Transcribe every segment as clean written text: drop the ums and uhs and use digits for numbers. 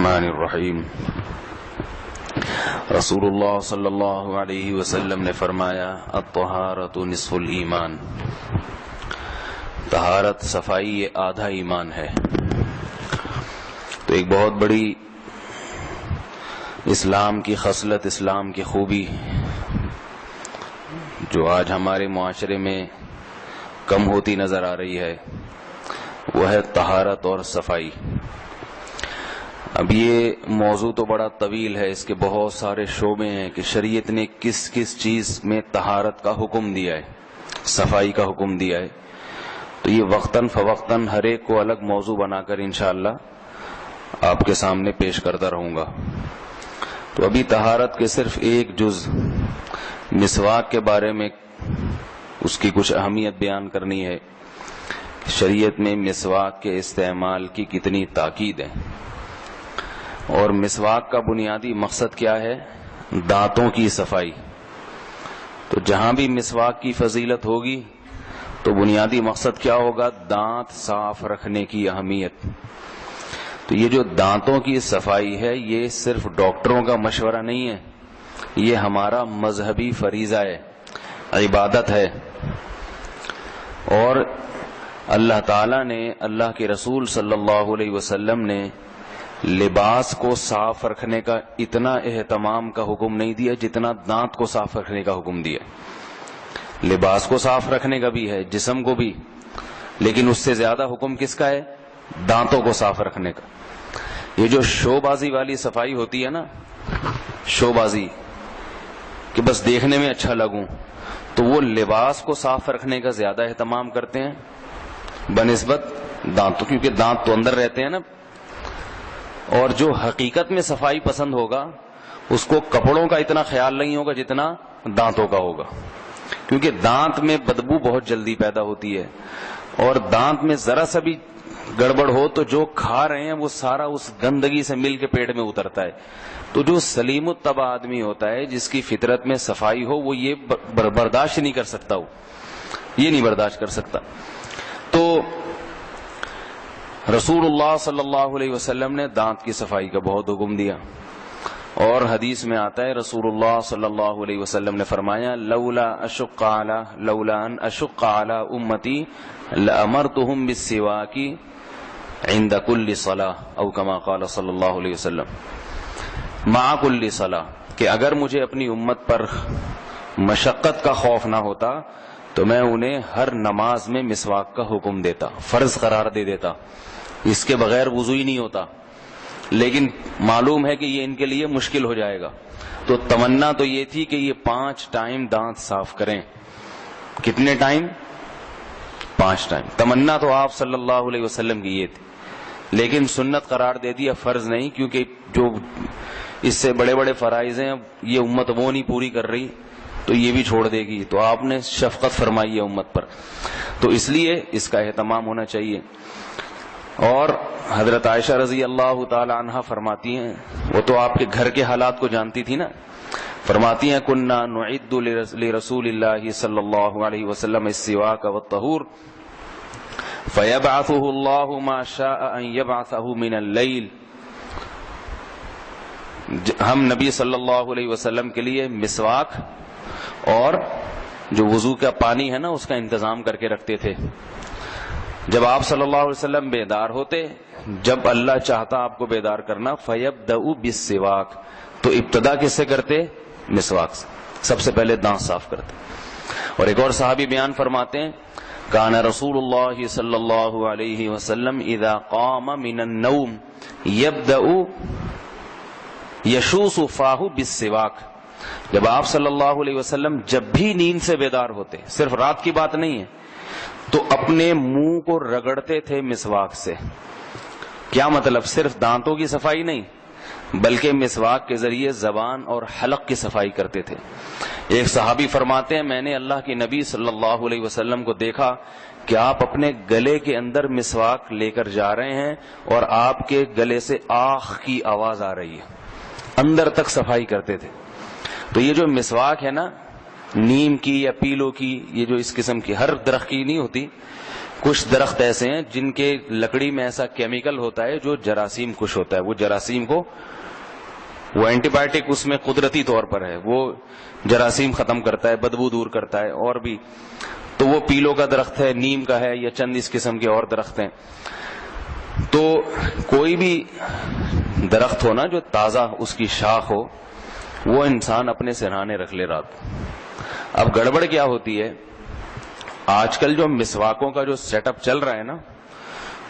الرحمن الرحیم۔ رسول اللہ صلی اللہ علیہ وسلم نے فرمایا الطہارۃ نصف الایمان، طہارت صفائی یہ آدھا ایمان ہے۔ تو ایک بہت بڑی اسلام کی خصلت، اسلام کی خوبی جو آج ہمارے معاشرے میں کم ہوتی نظر آ رہی ہے وہ ہے طہارت اور صفائی۔ اب یہ موضوع تو بڑا طویل ہے، اس کے بہت سارے شعبے ہیں کہ شریعت نے کس کس چیز میں طہارت کا حکم دیا ہے، صفائی کا حکم دیا ہے۔ تو یہ وقتاً فوقتاً ہر ایک کو الگ موضوع بنا کر انشاءاللہ آپ کے سامنے پیش کرتا رہوں گا۔ تو ابھی طہارت کے صرف ایک جز مسواک کے بارے میں اس کی کچھ اہمیت بیان کرنی ہے۔ شریعت میں مسواک کے استعمال کی کتنی تاکید ہے، اور مسواک کا بنیادی مقصد کیا ہے؟ دانتوں کی صفائی۔ تو جہاں بھی مسواک کی فضیلت ہوگی تو بنیادی مقصد کیا ہوگا؟ دانت صاف رکھنے کی اہمیت۔ تو یہ جو دانتوں کی صفائی ہے یہ صرف ڈاکٹروں کا مشورہ نہیں ہے، یہ ہمارا مذہبی فریضہ ہے، عبادت ہے۔ اور اللہ تعالیٰ نے، اللہ کے رسول صلی اللہ علیہ وسلم نے لباس کو صاف رکھنے کا اتنا اہتمام کا حکم نہیں دیا جتنا دانت کو صاف رکھنے کا حکم دیا۔ لباس کو صاف رکھنے کا بھی ہے، جسم کو بھی، لیکن اس سے زیادہ حکم کس کا ہے؟ دانتوں کو صاف رکھنے کا۔ یہ جو شو بازی والی صفائی ہوتی ہے نا، شو بازی کہ بس دیکھنے میں اچھا لگوں، تو وہ لباس کو صاف رکھنے کا زیادہ اہتمام کرتے ہیں بنسبت دانتوں، کیونکہ دانت تو اندر رہتے ہیں نا۔ اور جو حقیقت میں صفائی پسند ہوگا اس کو کپڑوں کا اتنا خیال نہیں ہوگا جتنا دانتوں کا ہوگا، کیونکہ دانت میں بدبو بہت جلدی پیدا ہوتی ہے، اور دانت میں ذرا سا بھی گڑبڑ ہو تو جو کھا رہے ہیں وہ سارا اس گندگی سے مل کے پیٹ میں اترتا ہے۔ تو جو سلیم الطبع آدمی ہوتا ہے، جس کی فطرت میں صفائی ہو، وہ یہ برداشت نہیں کر سکتا، یہ نہیں برداشت کر سکتا۔ تو رسول اللہ صلی اللہ علیہ وسلم نے دانت کی صفائی کا بہت حکم دیا، اور حدیث میں آتا ہے رسول اللہ صلی اللہ علیہ وسلم نے فرمایا لولا ان اشق علی امتی لامرتهم بالسواک عند كل صلاة او كما قال صلی اللہ علیہ وسلم مع كل صلاة، کہ اگر مجھے اپنی امت پر مشقت کا خوف نہ ہوتا تو میں انہیں ہر نماز میں مسواک کا حکم دیتا، فرض قرار دے دیتا، اس کے بغیر وضو ہی نہیں ہوتا۔ لیکن معلوم ہے کہ یہ ان کے لیے مشکل ہو جائے گا، تو تمنا تو یہ تھی کہ یہ 5 ٹائم دانت صاف کریں۔ کتنے ٹائم؟ 5 ٹائم۔ تمنا تو آپ صلی اللہ علیہ وسلم کی یہ تھی، لیکن سنت قرار دے دیا، فرض نہیں، کیونکہ جو اس سے بڑے بڑے فرائض ہیں یہ امت وہ نہیں پوری کر رہی تو یہ بھی چھوڑ دے گی، تو آپ نے شفقت فرمائی ہے امت پر، تو اس لیے اس کا اہتمام ہونا چاہیے۔ اور حضرت عائشہ رضی اللہ تعالی عنہا فرماتی ہیں، وہ تو آپ کے گھر کے حالات کو جانتی تھی نا، فرماتی ہیں کننا نعد لرسول اللہ صلی اللہ علیہ وسلم السواک والطہور فیبعثہ اللہ ما شاء ان یبعثہ من اللیل۔ ہم نبی صلی اللہ علیہ وسلم کے لیے مسواک اور جو وضو کا پانی ہے نا اس کا انتظام کر کے رکھتے تھے۔ جب آپ صلی اللہ علیہ وسلم بیدار ہوتے، جب اللہ چاہتا آپ کو بیدار کرنا، فَيَبْدَأُ بِالسِّوَاكِ، تو ابتدا کس سے کرتے؟ مسواک سے، سب سے پہلے دانت صاف کرتے۔ اور ایک اور صحابی بیان فرماتے ہیں کان رسول اللہ صلی اللہ علیہ وسلم اذا قام من النوم يبدأ يشوص فاہ بالسواک، جب آپ صلی اللہ علیہ وسلم جب بھی نیند سے بیدار ہوتے، صرف رات کی بات نہیں ہے، تو اپنے منہ کو رگڑتے تھے مسواک سے۔ کیا مطلب؟ صرف دانتوں کی صفائی نہیں بلکہ مسواک کے ذریعے زبان اور حلق کی صفائی کرتے تھے۔ ایک صحابی فرماتے ہیں میں نے اللہ کے نبی صلی اللہ علیہ وسلم کو دیکھا کہ آپ اپنے گلے کے اندر مسواک لے کر جا رہے ہیں اور آپ کے گلے سے آخ کی آواز آ رہی ہے، اندر تک صفائی کرتے تھے۔ تو یہ جو مسواک ہے نا، نیم کی یا پیلو کی، یہ جو اس قسم کی ہر درخت کی نہیں ہوتی، کچھ درخت ایسے ہیں جن کے لکڑی میں ایسا کیمیکل ہوتا ہے جو جراثیم کش ہوتا ہے. وہ جراثیم کو, وہ اینٹی بایوٹک اس میں قدرتی طور پر ہے, وہ جراثیم ختم کرتا ہے, بدبو دور کرتا ہے. اور بھی تو وہ پیلوں کا درخت ہے, نیم کا ہے, یا چند اس قسم کے اور درخت ہیں. تو کوئی بھی درخت ہو نا جو تازہ اس کی شاخ ہو, وہ انسان اپنے سرہانے رکھ لے رات. اب گڑبڑ کیا ہوتی ہے, آج کل جو مسواکوں کا جو سیٹ اپ چل رہا ہے نا,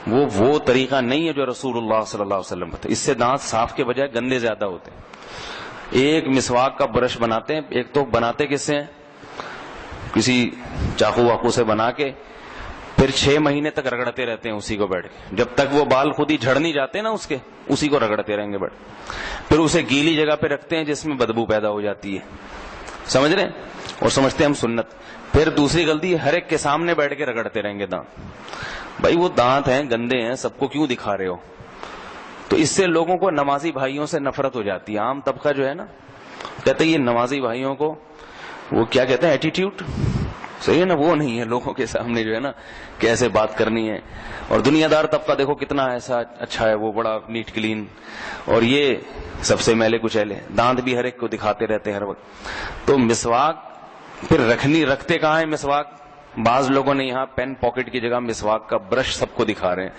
وہ طریقہ نہیں ہے جو رسول اللہ صلی اللہ علیہ وسلم تھا. اس سے دانت صاف کے بجائے گندے زیادہ ہوتے ہیں. ایک مسواک کا برش بناتے ہیں, ایک تو بناتے کس سے ہیں, کسی چاقو واقو سے بنا کے, پھر 6 مہینے تک رگڑتے رہتے ہیں اسی کو بیٹھ کے, جب تک وہ بال خود ہی جھڑ نہیں جاتے نا اس کے, اسی کو رگڑتے رہیں گے بیٹھ. پھر اسے گیلی جگہ پہ رکھتے ہیں جس میں بدبو پیدا ہو جاتی ہے, سمجھ رہے ہیں, اور سمجھتے ہیں ہم سنت. پھر دوسری غلطی, ہر ایک کے سامنے بیٹھ کے رگڑتے رہیں گے دانت. بھائی وہ دانت ہیں, گندے ہیں, سب کو کیوں دکھا رہے ہو؟ تو اس سے لوگوں کو نمازی بھائیوں سے نفرت ہو جاتی ہے. عام طبقہ جو ہے نا کہتے ہیں یہ نمازی بھائیوں کو, وہ کیا کہتے ہیں, ایٹیٹیوڈ, صحیح ہے نا, وہ نہیں ہے لوگوں کے سامنے جو ہے نا کیسے بات کرنی ہے. اور دنیا دار طبقہ دیکھو کتنا ایسا اچھا ہے, وہ بڑا نیٹ کلین, اور یہ سب سے میلے کچیلے, دانت بھی ہر ایک کو دکھاتے رہتے ہیں ہر وقت. تو مسواک پھر رکھتے کہاں ہیں مسواک؟ بعض لوگوں نے یہاں پین پاکٹ کی جگہ مسواک کا برش سب کو دکھا رہے ہیں.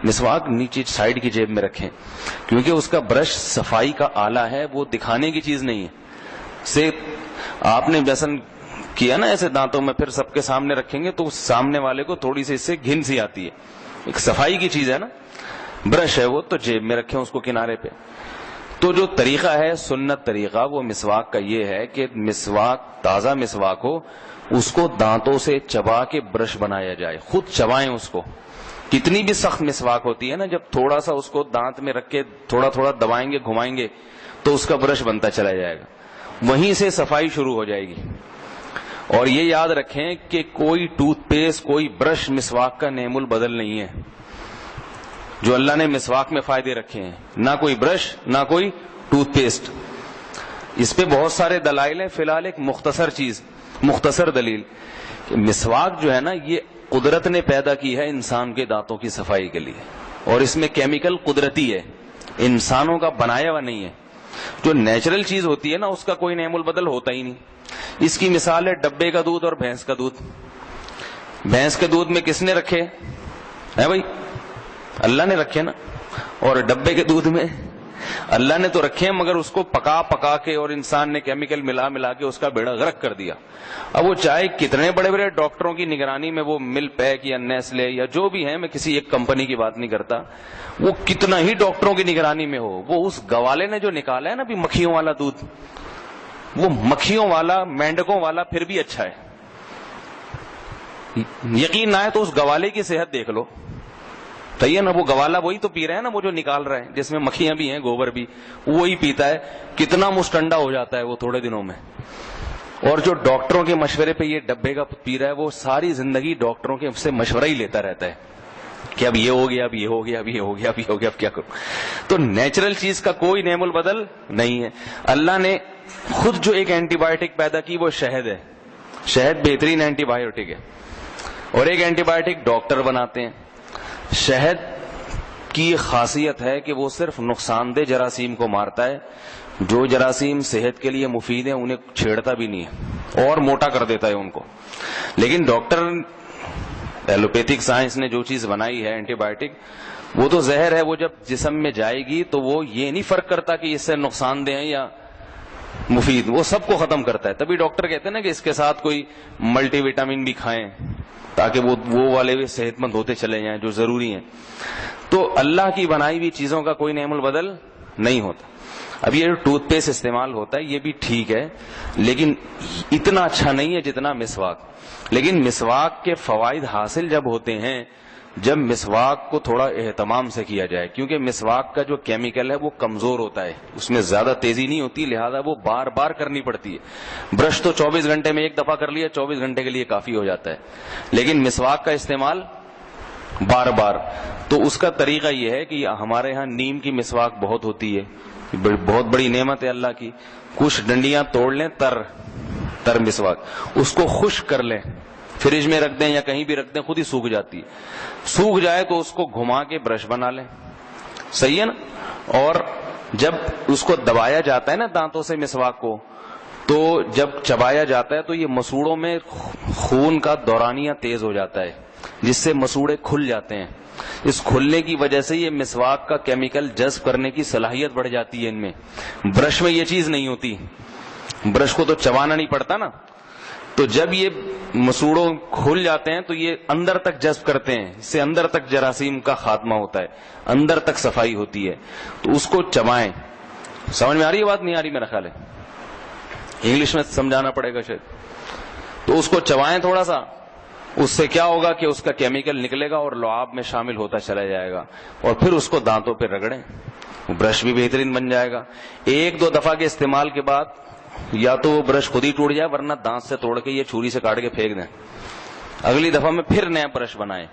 مسواک نیچے سائڈ کی جیب میں رکھیں, کیونکہ اس کا برش صفائی کا آلہ ہے, وہ دکھانے کی چیز نہیں ہے. سے آپ نے ویسن کیا نا ایسے دانتوں میں, پھر سب کے سامنے رکھیں گے تو سامنے والے کو تھوڑی سی اس سے گھن سی آتی ہے. ایک صفائی کی چیز ہے نا, برش ہے وہ تو جیب میں رکھیں اس کو کنارے پہ. تو جو طریقہ ہے سنت طریقہ وہ مسواک کا یہ ہے کہ مسواک, تازہ مسواک ہو, اس کو دانتوں سے چبا کے برش بنایا جائے, خود چبائیں اس کو. کتنی بھی سخت مسواک ہوتی ہے نا, جب تھوڑا سا اس کو دانت میں رکھ کے تھوڑا تھوڑا دبائیں گے, گھمائیں گے, تو اس کا برش بنتا چلا جائے گا, وہیں سے صفائی شروع ہو جائے گی. اور یہ یاد رکھیں کہ کوئی ٹوتھ پیسٹ, کوئی برش مسواک کا نعم البدل نہیں ہے. جو اللہ نے مسواک میں فائدے رکھے ہیں, نہ کوئی برش نہ کوئی ٹوتھ پیسٹ. اس پہ بہت سارے دلائل ہیں, فی الحال ایک مختصر دلیل, کہ مسواک جو ہے نا یہ قدرت نے پیدا کی ہے انسان کے دانتوں کی صفائی کے لیے, اور اس میں کیمیکل قدرتی ہے, انسانوں کا بنایا ہوا نہیں ہے. جو نیچرل چیز ہوتی ہے نا اس کا کوئی نعم البدل ہوتا ہی نہیں. اس کی مثال ہے ڈبے کا دودھ اور بھینس کا دودھ. بھینس کے دودھ میں کس نے رکھے ہے بھائی؟ اللہ نے رکھے نا. اور ڈبے کے دودھ میں اللہ نے تو رکھے ہیں, مگر اس کو پکا کے اور انسان نے کیمیکل ملا کے اس کا بیڑا غرق کر دیا. اب وہ چاہے کتنے بڑے بڑے ڈاکٹروں کی نگرانی میں وہ مل پیک یا نیسلے یا جو بھی ہیں, میں کسی ایک کمپنی کی بات نہیں کرتا, وہ کتنا ہی ڈاکٹروں کی نگرانی میں ہو, وہ اس گوالے نے جو نکالا ہے نا بھی مکھیوں والا دودھ, وہ مکھیوں والا, مینڈکوں والا پھر بھی اچھا ہے. یقین نہ ہے تو اس گوالے کی صحت دیکھ لو, صحیح ہے نا, وہ گوالا وہی تو پی رہے ہیں نا, وہ جو نکال رہے ہیں جس میں مکھیاں بھی ہیں, گوبر بھی, وہی پیتا ہے. کتنا مستنڈا ہو جاتا ہے وہ تھوڑے دنوں میں. اور جو ڈاکٹروں کے مشورے پہ یہ ڈبے کا پی رہا ہے, وہ ساری زندگی ڈاکٹروں کے سے مشورہ ہی لیتا رہتا ہے کہ اب یہ ہو گیا, اب یہ ہو گیا, اب یہ ہو گیا, اب یہ ہو گیا, اب کیا کروں. تو نیچرل چیز کا کوئی نعم البدل نہیں ہے. اللہ نے خود جو ایک اینٹی بایوٹک پیدا کی وہ شہد ہے. شہد بہترین اینٹی بایوٹک ہے, اور ایک اینٹی بایوٹک ڈاکٹر بناتے ہیں. شہد کی خاصیت ہے کہ وہ صرف نقصان دہ جراثیم کو مارتا ہے, جو جراثیم صحت کے لیے مفید ہیں انہیں چھیڑتا بھی نہیں ہے, اور موٹا کر دیتا ہے ان کو. لیکن ڈاکٹر, ایلوپیتھک سائنس نے جو چیز بنائی ہے اینٹی بایوٹک, وہ تو زہر ہے, وہ جب جسم میں جائے گی تو وہ یہ نہیں فرق کرتا کہ اس سے نقصان دہ ہیں یا مفید, وہ سب کو ختم کرتا ہے. تبھی ڈاکٹر کہتے ہیں نا کہ اس کے ساتھ کوئی ملٹی وٹامن بھی کھائیں تاکہ وہ والے بھی صحت مند ہوتے چلے جائیں جو ضروری ہیں. تو اللہ کی بنائی ہوئی چیزوں کا کوئی نعم البدل نہیں ہوتا. اب یہ جو ٹوتھ پیسٹ استعمال ہوتا ہے یہ بھی ٹھیک ہے, لیکن اتنا اچھا نہیں ہے جتنا مسواک. لیکن مسواک کے فوائد حاصل جب ہوتے ہیں جب مسواک کو تھوڑا اہتمام سے کیا جائے, کیونکہ مسواک کا جو کیمیکل ہے وہ کمزور ہوتا ہے, اس میں زیادہ تیزی نہیں ہوتی, لہذا وہ بار بار کرنی پڑتی ہے. برش تو 24 گھنٹے میں ایک دفعہ کر لیا, 24 گھنٹے کے لیے کافی ہو جاتا ہے, لیکن مسواک کا استعمال بار بار. تو اس کا طریقہ یہ ہے کہ ہمارے ہاں نیم کی مسواک بہت ہوتی ہے, بہت بڑی نعمت ہے اللہ کی. کچھ ڈنڈیاں توڑ لیں, تر مسواک, اس کو خشک کر لیں, فریج میں رکھ دیں یا کہیں بھی رکھ دیں خود ہی سوکھ جاتی ہے. سوکھ جائے تو اس کو گھما کے برش بنا لیں, صحیح ہے نا. اور جب اس کو دبایا جاتا ہے نا دانتوں سے مسواک کو, تو جب چبایا جاتا ہے تو یہ مسوڑوں میں خون کا دورانیہ تیز ہو جاتا ہے, جس سے مسوڑے کھل جاتے ہیں. اس کھلنے کی وجہ سے یہ مسواک کا کیمیکل جذب کرنے کی صلاحیت بڑھ جاتی ہے ان میں. برش میں یہ چیز نہیں ہوتی, برش کو تو چبانا نہیں پڑتا نا, تو جب یہ مسوڑوں کھل جاتے ہیں تو یہ اندر تک جذب کرتے ہیں, اس سے اندر تک جراثیم کا خاتمہ ہوتا ہے, اندر تک صفائی ہوتی ہے. تو اس کو چبائیں. سمجھ میں آ رہی ہے بات؟ نہیں آ رہی میرا خیال ہے, انگلش میں سمجھانا پڑے گا شاید. تو اس کو چبائیں تھوڑا سا, اس سے کیا ہوگا کہ اس کا کیمیکل نکلے گا اور لعاب میں شامل ہوتا چلا جائے گا, اور پھر اس کو دانتوں پہ رگڑیں, برش بھی بہترین بن جائے گا. ایک دو دفعہ کے استعمال کے بعد یا تو وہ برش خود ہی ٹوٹ جائے, ورنہ دانت سے توڑ کے یہ چھری سے کاٹ کے پھینک دیں. اگلی دفعہ میں پھر نیا برش بنائیں.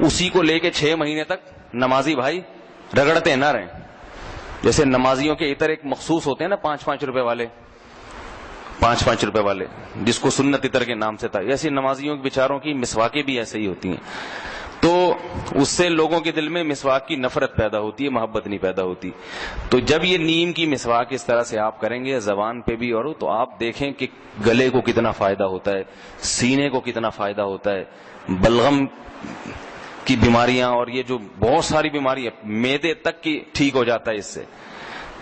اسی کو لے کے 6 مہینے تک نمازی بھائی رگڑتے نہ رہیں. جیسے نمازیوں کے عطر ایک مخصوص ہوتے ہیں نا 5-5 روپے والے, 5-5 روپے والے, جس کو سنت عطر کے نام سے تھا, ایسی نمازیوں کے بیچاروں کی مسواکیں بھی ایسے ہی ہوتی ہیں. تو اس سے لوگوں کے دل میں مسواک کی نفرت پیدا ہوتی ہے, محبت نہیں پیدا ہوتی. تو جب یہ نیم کی مسواک اس طرح سے آپ کریں گے زبان پہ بھی, اور تو آپ دیکھیں کہ گلے کو کتنا فائدہ ہوتا ہے, سینے کو کتنا فائدہ ہوتا ہے, بلغم کی بیماریاں اور یہ جو بہت ساری بیماریاں, معدے تک کی ٹھیک ہو جاتا ہے اس سے,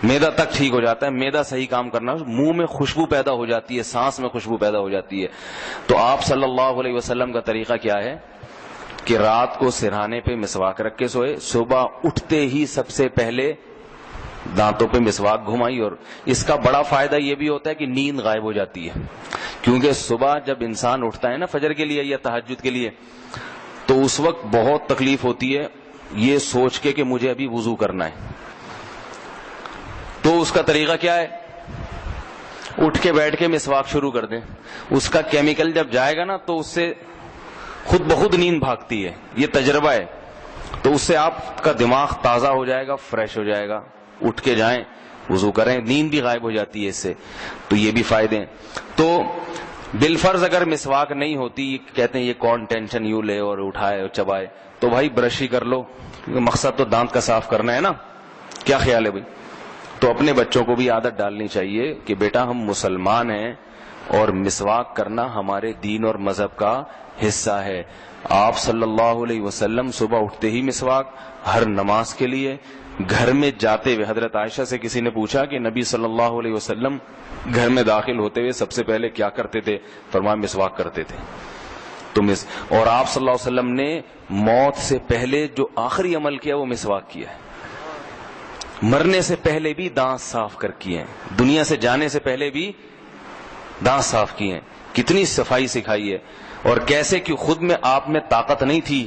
میدا تک ٹھیک ہو جاتا ہے. میدا صحیح کام کرنا, منہ میں خوشبو پیدا ہو جاتی ہے, سانس میں خوشبو پیدا ہو جاتی ہے. تو آپ صلی اللہ علیہ وسلم کا طریقہ کیا ہے کہ رات کو سرہانے پہ مسواک رکھ کے سوئے, صبح اٹھتے ہی سب سے پہلے دانتوں پہ مسواک گھمائی. اور اس کا بڑا فائدہ یہ بھی ہوتا ہے کہ نیند غائب ہو جاتی ہے, کیونکہ صبح جب انسان اٹھتا ہے نا فجر کے لیے یا تہجد کے لیے, تو اس وقت بہت تکلیف ہوتی ہے یہ سوچ کے کہ مجھے ابھی وضو کرنا ہے. تو اس کا طریقہ کیا ہے, اٹھ کے بیٹھ کے مسواک شروع کر دیں. اس کا کیمیکل جب جائے گا نا تو اس سے خود بخود نیند بھاگتی ہے, یہ تجربہ ہے. تو اس سے آپ کا دماغ تازہ ہو جائے گا, فریش ہو جائے گا. اٹھ کے جائیں, وضو کریں, نیند بھی غائب ہو جاتی ہے اس سے. تو یہ بھی فائدے ہیں. تو بالفرض اگر مسواک نہیں ہوتی, کہتے ہیں یہ کون ٹینشن یوں لے اور اٹھائے اور چبائے, تو بھائی برش ہی کر لو, مقصد تو دانت کا صاف کرنا ہے نا. کیا خیال ہے بھائی؟ تو اپنے بچوں کو بھی عادت ڈالنی چاہیے کہ بیٹا ہم مسلمان ہیں اور مسواک کرنا ہمارے دین اور مذہب کا حصہ ہے. آپ صلی اللہ علیہ وسلم صبح اٹھتے ہی مسواک, ہر نماز کے لیے. گھر میں جاتے ہوئے حضرت عائشہ سے کسی نے پوچھا کہ نبی صلی اللہ علیہ وسلم گھر میں داخل ہوتے ہوئے سب سے پہلے کیا کرتے تھے؟ فرمایا مسواک کرتے تھے. اور آپ صلی اللہ علیہ وسلم نے موت سے پہلے جو آخری عمل کیا وہ مسواک کیا ہے. مرنے سے پہلے بھی دانت صاف کر کیے ہیں, دنیا سے جانے سے پہلے بھی دانت صاف کیے ہیں. کتنی صفائی سکھائی ہے, اور کیسے کہ خود میں آپ میں طاقت نہیں تھی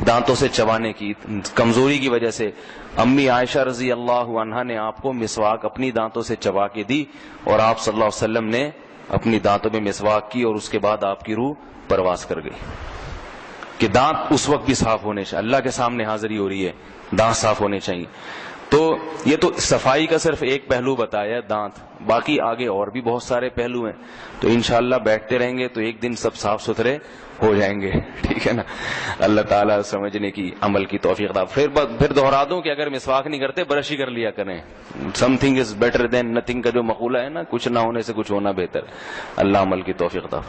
دانتوں سے چبانے کی, کمزوری کی وجہ سے امی عائشہ رضی اللہ عنہا نے آپ کو مسواک اپنی دانتوں سے چبا کے دی, اور آپ صلی اللہ علیہ وسلم نے اپنی دانتوں میں مسواک کی, اور اس کے بعد آپ کی روح پرواز کر گئی. کہ دانت اس وقت بھی صاف ہونے چاہیے, اللہ کے سامنے حاضری ہو رہی ہے, دانت صاف ہونے چاہیے. تو یہ تو صفائی کا صرف ایک پہلو بتایا ہے دانت, باقی آگے اور بھی بہت سارے پہلو ہیں. تو انشاءاللہ بیٹھتے رہیں گے تو ایک دن سب صاف ستھرے ہو جائیں گے, ٹھیک ہے نا. اللہ تعالیٰ سمجھنے کی, عمل کی توفیق عطا. پھر دوہرا دوں کہ اگر مسواک نہیں کرتے برش ہی کر لیا کریں. Some thing is better than nothing کا جو مقولہ ہے نا, کچھ نہ ہونے سے کچھ ہونا بہتر. اللہ عمل کی توفیق عطا.